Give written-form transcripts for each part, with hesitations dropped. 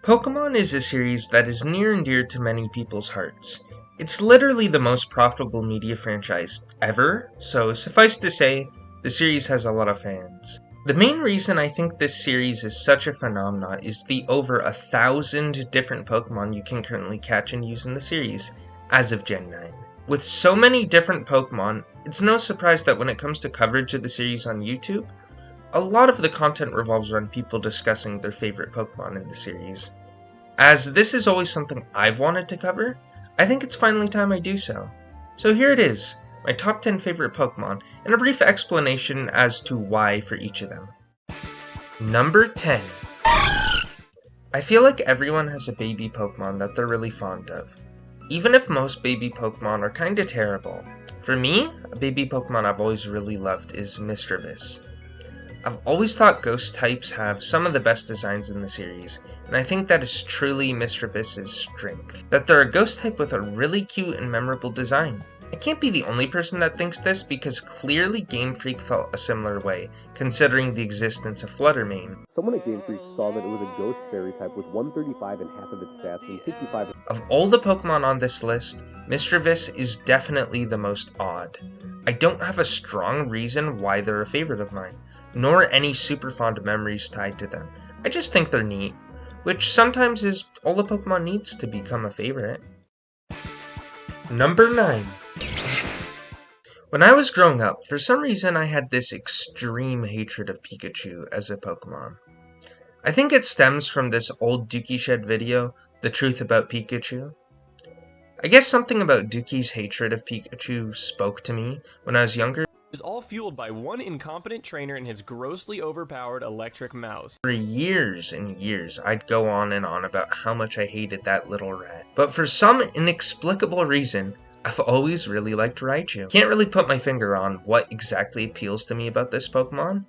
Pokemon is a series that is near and dear to many people's hearts. It's literally the most profitable media franchise ever, so suffice to say, the series has a lot of fans. The main reason I think this series is such a phenomenon is the over 1,000 different Pokemon you can currently catch and use in the series, as of Gen 9. With so many different Pokemon, it's no surprise that when it comes to coverage of the series on YouTube, a lot of the content revolves around people discussing their favorite Pokemon in the series. As this is always something I've wanted to cover, I think it's finally time I do so. So here it is, my top 10 favorite Pokemon, and a brief explanation as to why for each of them. Number 10. I feel like everyone has a baby Pokemon that they're really fond of. Even if most baby Pokemon are kinda terrible. For me, a baby Pokemon I've always really loved is Mischievous. I've always thought ghost types have some of the best designs in the series, and I think that is truly Mischievous' strength. That they're a ghost type with a really cute and memorable design. I can't be the only person that thinks this because clearly Game Freak felt a similar way, considering the existence of Fluttermane. Someone at Game Freak saw that it was a ghost fairy type with 135 in half of its stats and 55. Of all the Pokemon on this list, Mischievous is definitely the most odd. I don't have a strong reason why they're a favorite of mine, nor any super fond memories tied to them. I just think they're neat, which sometimes is all a Pokemon needs to become a favorite. Number 9. When I was growing up, for some reason I had this extreme hatred of Pikachu as a Pokemon. I think it stems from this old Dookie Shed video, The Truth About Pikachu. I guess something about Dookie's hatred of Pikachu spoke to me when I was younger. It was all fueled by one incompetent trainer and his grossly overpowered electric mouse. For years and years, I'd go on and on about how much I hated that little rat. But for some inexplicable reason, I've always really liked Raichu. Can't really put my finger on what exactly appeals to me about this Pokemon.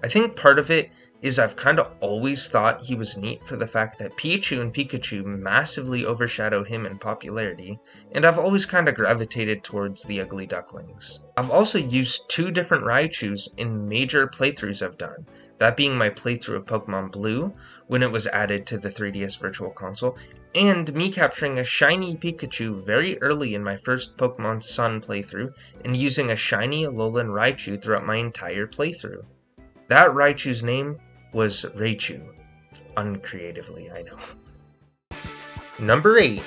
I think part of it is I've kinda always thought he was neat for the fact that Pichu and Pikachu massively overshadow him in popularity, and I've always kinda gravitated towards the ugly ducklings. I've also used 2 different Raichus in major playthroughs I've done, that being my playthrough of Pokemon Blue, when it was added to the 3DS Virtual Console, and me capturing a shiny Pikachu very early in my first Pokemon Sun playthrough, and using a shiny Alolan Raichu throughout my entire playthrough. That Raichu's name was Raichu. Uncreatively, I know. Number 8.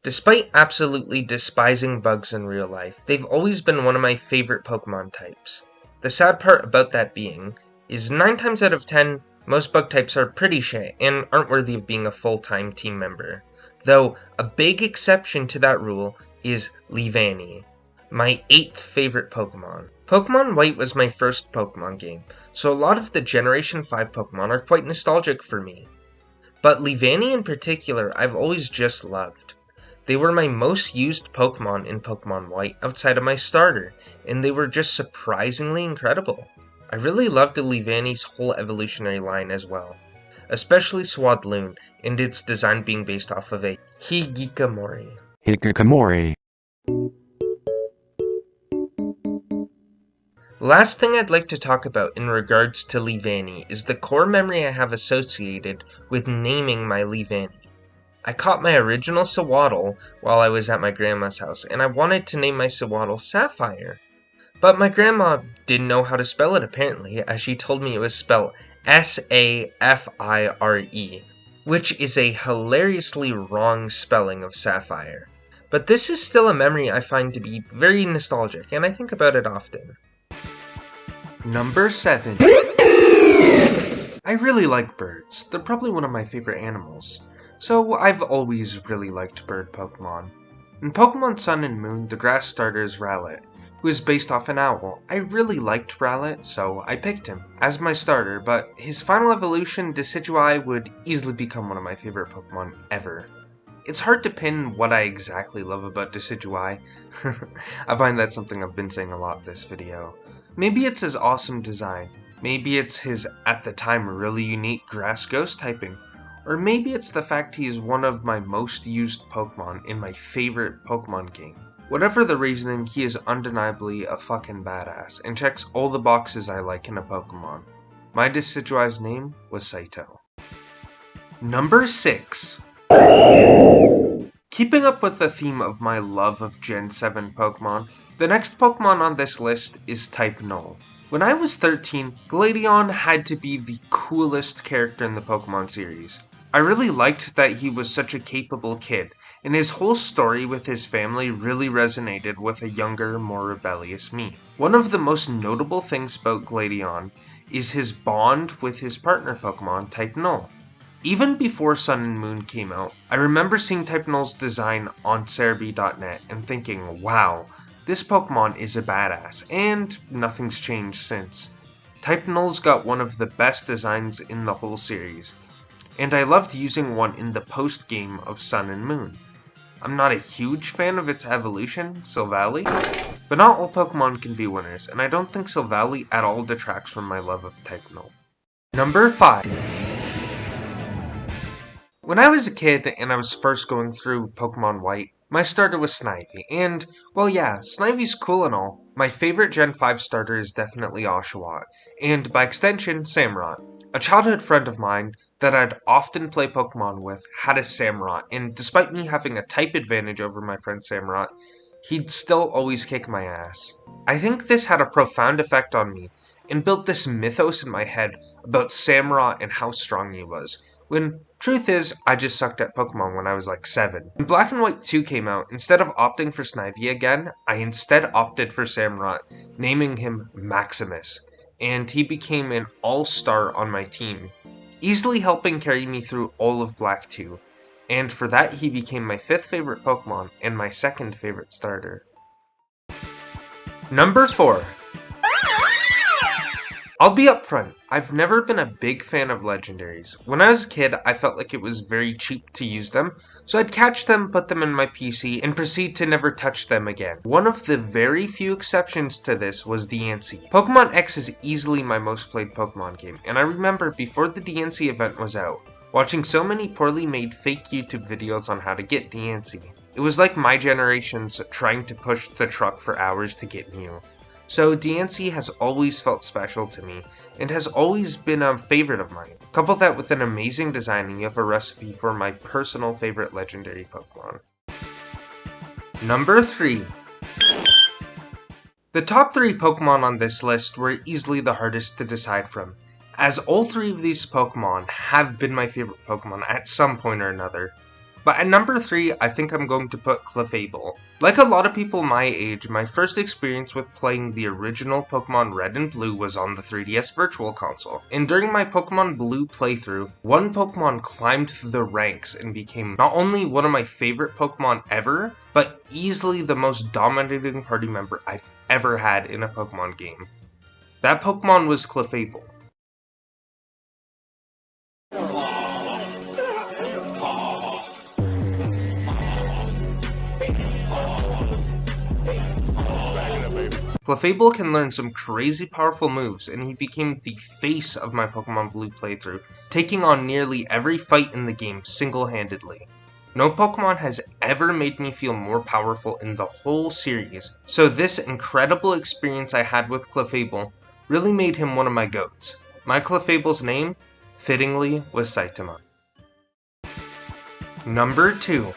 Despite absolutely despising bugs in real life, they've always been one of my favorite Pokemon types. The sad part about that being is 9 times out of 10, most bug types are pretty shit and aren't worthy of being a full-time team member. Though, a big exception to that rule is Leavanny, my 8th favorite Pokemon. Pokemon White was my first Pokemon game, so a lot of the Generation 5 Pokemon are quite nostalgic for me. But Leavanny in particular, I've always just loved. They were my most used Pokemon in Pokemon White outside of my starter, and they were just surprisingly incredible. I really loved the Leavanny's whole evolutionary line as well, especially Swadloon and its design being based off of a Hikikomori. The last thing I'd like to talk about in regards to Leavanny is the core memory I have associated with naming my Leavanny. I caught my original Sewaddle while I was at my grandma's house, and I wanted to name my Sewaddle Sapphire. But my grandma didn't know how to spell it apparently, as she told me it was spelled Safire, which is a hilariously wrong spelling of sapphire. But this is still a memory I find to be very nostalgic, and I think about it often. Number 7. I really like birds. They're probably one of my favorite animals. So I've always really liked bird Pokemon. In Pokemon Sun and Moon, the grass starter is Rowlet, who is based off an owl. I really liked Rowlet, so I picked him as my starter, but his final evolution, Decidueye, would easily become one of my favorite Pokemon ever. It's hard to pin what I exactly love about Decidueye. I find that's something I've been saying a lot this video. Maybe it's his awesome design, maybe it's his, at the time, really unique grass ghost typing, or maybe it's the fact he is one of my most used Pokemon in my favorite Pokemon game. Whatever the reasoning, he is undeniably a fucking badass, and checks all the boxes I like in a Pokemon. My Decidueye's name was Saito. Number 6. Keeping up with the theme of my love of Gen 7 Pokemon, the next Pokemon on this list is Type Null. When I was 13, Gladeon had to be the coolest character in the Pokemon series. I really liked that he was such a capable kid, and his whole story with his family really resonated with a younger, more rebellious me. One of the most notable things about Gladeon is his bond with his partner Pokemon, Type Null. Even before Sun and Moon came out, I remember seeing Type Null's design on Cerebi.net and thinking, wow, this Pokemon is a badass, and nothing's changed since. Type Null's got one of the best designs in the whole series, and I loved using one in the post-game of Sun and Moon. I'm not a huge fan of its evolution, Silvally, but not all Pokemon can be winners, and I don't think Silvally at all detracts from my love of Type Null. Number 5. When I was a kid and I was first going through Pokemon White, my starter was Snivy, and, well yeah, Snivy's cool and all. My favorite Gen 5 starter is definitely Oshawott, and by extension, Samurott. A childhood friend of mine that I'd often play Pokemon with had a Samurott, and despite me having a type advantage over my friend Samurott, he'd still always kick my ass. I think this had a profound effect on me, and built this mythos in my head about Samurott and how strong he was, when truth is, I just sucked at Pokemon when I was like 7. When Black and White 2 came out, instead of opting for Snivy again, I instead opted for Samurott, naming him Maximus, and he became an all-star on my team, easily helping carry me through all of Black 2, and for that he became my 5th favorite Pokemon and my 2nd favorite starter. Number 4. I'll be upfront, I've never been a big fan of legendaries. When I was a kid, I felt like it was very cheap to use them, so I'd catch them, put them in my PC, and proceed to never touch them again. One of the very few exceptions to this was DNC. Pokemon X is easily my most played Pokemon game, and I remember before the DNC event was out, watching so many poorly made fake YouTube videos on how to get DNC. It was like my generation's trying to push the truck for hours to get Mew. So DNC has always felt special to me, and has always been a favorite of mine. Couple that with an amazing design and you have a recipe for my personal favorite legendary Pokemon. Number 3. The top 3 Pokemon on this list were easily the hardest to decide from, as all 3 of these Pokemon have been my favorite Pokemon at some point or another. But at number 3, I think I'm going to put Clefable. Like a lot of people my age, my first experience with playing the original Pokemon Red and Blue was on the 3DS Virtual Console. And during my Pokemon Blue playthrough, one Pokemon climbed through the ranks and became not only one of my favorite Pokemon ever, but easily the most dominating party member I've ever had in a Pokemon game. That Pokemon was Clefable. Clefable can learn some crazy powerful moves, and he became the face of my Pokemon Blue playthrough, taking on nearly every fight in the game single-handedly. No Pokemon has ever made me feel more powerful in the whole series, so this incredible experience I had with Clefable really made him one of my GOATs. My Clefable's name, fittingly, was Saitama. Number 2.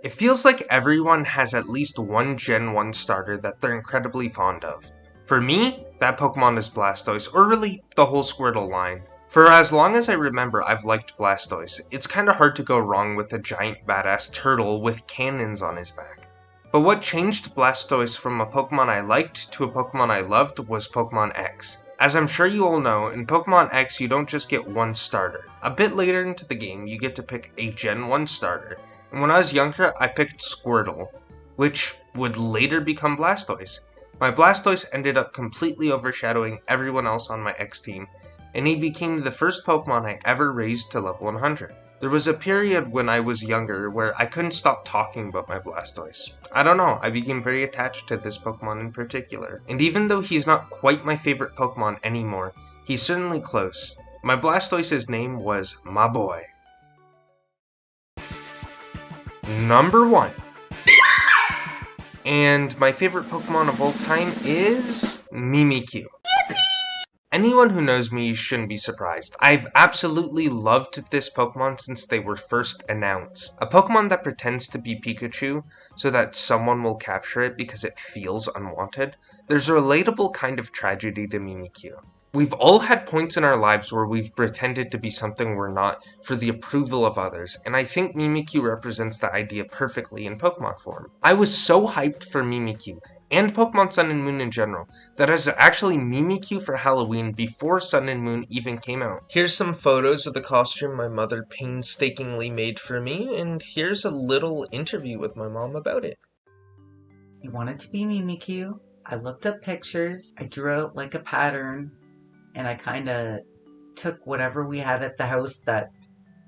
It feels like everyone has at least one Gen 1 starter that they're incredibly fond of. For me, that Pokemon is Blastoise, or really, the whole Squirtle line. For as long as I remember, I've liked Blastoise. It's kinda hard to go wrong with a giant badass turtle with cannons on his back. But what changed Blastoise from a Pokemon I liked to a Pokemon I loved was Pokemon X. As I'm sure you all know, in Pokemon X you don't just get one starter. A bit later into the game, you get to pick a Gen 1 starter. And when I was younger, I picked Squirtle, which would later become Blastoise. My Blastoise ended up completely overshadowing everyone else on my X team, and he became the first Pokemon I ever raised to level 100. There was a period when I was younger where I couldn't stop talking about my Blastoise. I don't know, I became very attached to this Pokemon in particular. And even though he's not quite my favorite Pokemon anymore, he's certainly close. My Blastoise's name was my boy. Number 1. And my favorite Pokemon of all time is Mimikyu. Anyone who knows me shouldn't be surprised. I've absolutely loved this Pokemon since they were first announced. A Pokemon that pretends to be Pikachu so that someone will capture it because it feels unwanted. There's a relatable kind of tragedy to Mimikyu. We've all had points in our lives where we've pretended to be something we're not for the approval of others, and I think Mimikyu represents that idea perfectly in Pokemon form. I was so hyped for Mimikyu, and Pokemon Sun and Moon in general, that I was actually Mimikyu for Halloween before Sun and Moon even came out. Here's some photos of the costume my mother painstakingly made for me, and here's a little interview with my mom about it. You want it to be Mimikyu. I looked up pictures, I drew out like a pattern, and I kind of took whatever we had at the house, that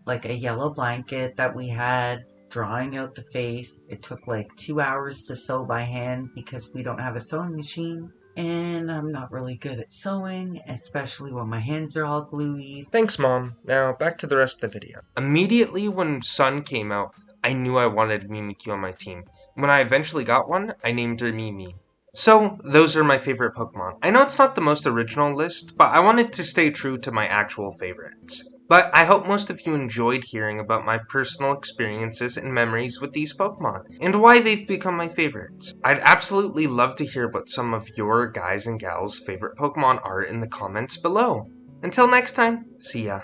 like a yellow blanket that we had, drawing out the face. It took like 2 hours to sew by hand because we don't have a sewing machine, and I'm not really good at sewing, especially when my hands are all gluey. Thanks, Mom. Now, back to the rest of the video. Immediately when Sun came out, I knew I wanted Mimikyu on my team. When I eventually got one, I named her Mimi. So, those are my favorite Pokemon. I know it's not the most original list, but I wanted to stay true to my actual favorites. But I hope most of you enjoyed hearing about my personal experiences and memories with these Pokemon, and why they've become my favorites. I'd absolutely love to hear what some of your guys and gals' favorite Pokemon are in the comments below. Until next time, see ya.